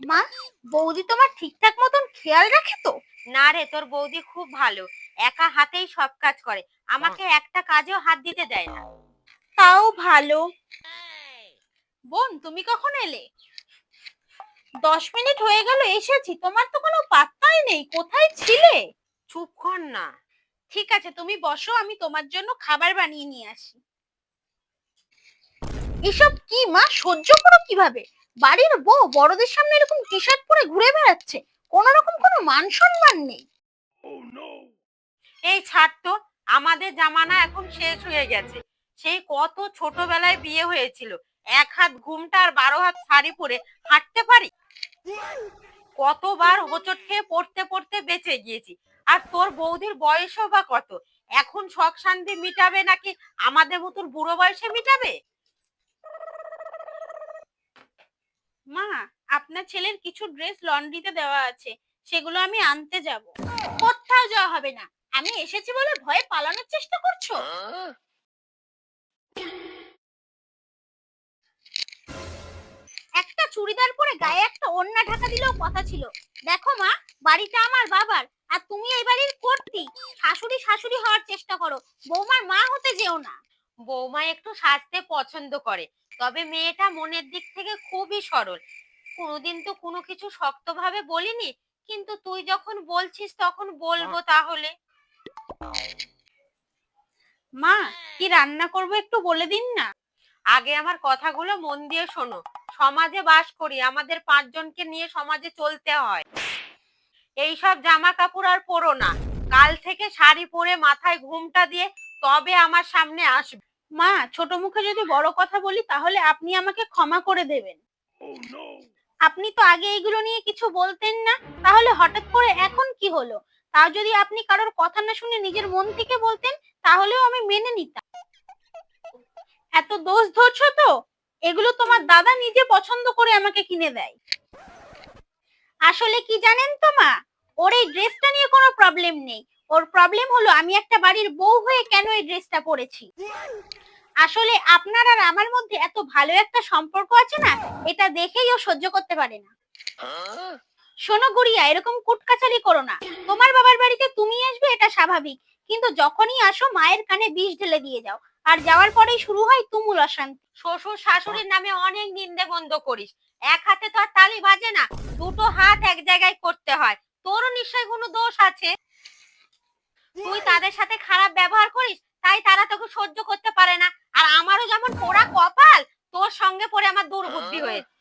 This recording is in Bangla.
মা, বৌদি তোমার ঠিকঠাক মতন খেয়াল রাখে তো? না রে, তোর বৌদি খুব ভালো, একা হাতেই সব কাজ করে, আমাকে একটা কাজেও হাত দিতে দেয় না। তাও ভালো। বোন, তুমি কখন এলে? 10 মিনিট হয়ে গেল এসেছি, তোমার তো কোনো পাত্তাই নেই, কোথায় ছিলে? চুপ কর না। ঠিক আছে, তুমি বসো, আমি তোমার জন্য খাবার বানিয়ে নিয়ে আসি। এসব কি মা, সহ্য করো কিভাবে? বাড়ির বউ বড়দের সামনে এরকম টি শার্ট পরে ঘুরে বেড়াচ্ছে, কোন রকম কোনো মান সম্মান নেই। এই ছাড় তো, আমাদের জামানা এখন শেষ হয়ে গেছে। সেই কত ছোটবেলায় বিয়ে হয়েছিল, এক হাত ঘুমটা আর 12 হাত শাড়ি পরে হাঁটতে পারি। কতবার হোঁচট খেয়ে পড়তে পড়তে বেঁচে গিয়েছি। আর তোর বৌদির বয়সও বা কত? এখন শখ শান্তি মিটাবে নাকি আমাদের মতন বুড়ো বয়সে মিটাবে? মা, আপনার ছেলের কিছু ড্রেস লন্ড্রিতে দেওয়া আছে, সেগুলো আমি আনতে যাব। কোথাও যাওয়া হবে না, আমি এসেছি বলে ভয়ে পালানোর চেষ্টা করছো? একটা চুড়িদার পরে গায়ে একটা ওড়না ঢাকা দিলেও কথা ছিল। দেখো মা, বাড়িটা আমার বাবার, আর তুমি এই বাড়ির কর্ত্রী। শাশুড়ি শাশুড়ি হওয়ার চেষ্টা করো, বৌমার মা হতে যেও না। বৌমা একটু সাজতে পছন্দ করে, তবে মেয়েটা মনের দিক থেকে খুবই সরল। কোনোদিন তো কোনো কিছু শক্তভাবে বলিনি, কিন্তু তুই যখন বলছিস তখন বলবো তাহলে। মা, কি রান্না করবো একটু বলে দিন না। আগে আমার কথাগুলো মন দিয়ে শোনো। সমাজে বাস করি, আমাদের 5 জনকে নিয়ে সমাজে চলতে হয়। এইসব জামা কাপড় আর পরো না। কাল থেকে শাড়ি পরে মাথায় ঘুমটা দিয়ে তবে আমার সামনে আসবে। মা, ছোট মুখে যদি বড় কথা বলি তাহলে আপনি আমাকে ক্ষমা করে দেবেন। আপনি তো আগে এগুলো নিয়ে কিছু বলতেন না, তাহলে হঠাৎ করে এখন কি হলো? তাও যদি আপনি কারোর কথা না শুনে নিজের মন থেকে বলতেন, তাহলেও আমি মেনে নিতাম। এত দোষ ধরছো তো? এগুলো তোমার দাদা নিজে পছন্দ করে আমাকে কিনে দেয়। আসলে কি জানেন তো মা, ওর এই ড্রেসটা নিয়ে কোনো প্রবলেম নেই। ওর প্রবলেম হলো আমি একটা বাড়ির বউ হয়ে কেন এই ড্রেসটা পরেছি। আসলে আপনার আর আমার মধ্যে এত ভালো একটা সম্পর্ক আছে না, এটা দেখেই ও সহ্য করতে পারে না। শোনো গুড়িয়া, এরকম কুটকাচালি করো না। তোমার বাবার বাড়িতে তুমি আসবে এটা স্বাভাবিক, কিন্তু যখনই আসো মায়ের কানে বিষ ঢেলে দিয়ে যাও, আর যাওয়ার পরেই শুরু হয় তুমুল অশান্তি। শ্বশুর শাশুড়ির নামে অনেক নিন্দে বন্ধ করিস। এক হাতে তো আর তালি বাজে না, দুটো হাত এক জায়গায় করতে হয়। তোরও নিশ্চয়ই কোনো দোষ আছে। তুই তাদের সাথে খারাপ ব্যবহার করিস, তাই তারা তোকে সহ্য করতে পারে না। আর আমারও যেমন পোড়া কপাল, তোর সঙ্গে পড়ে আমার দুর্বুদ্ধি হয়েছে।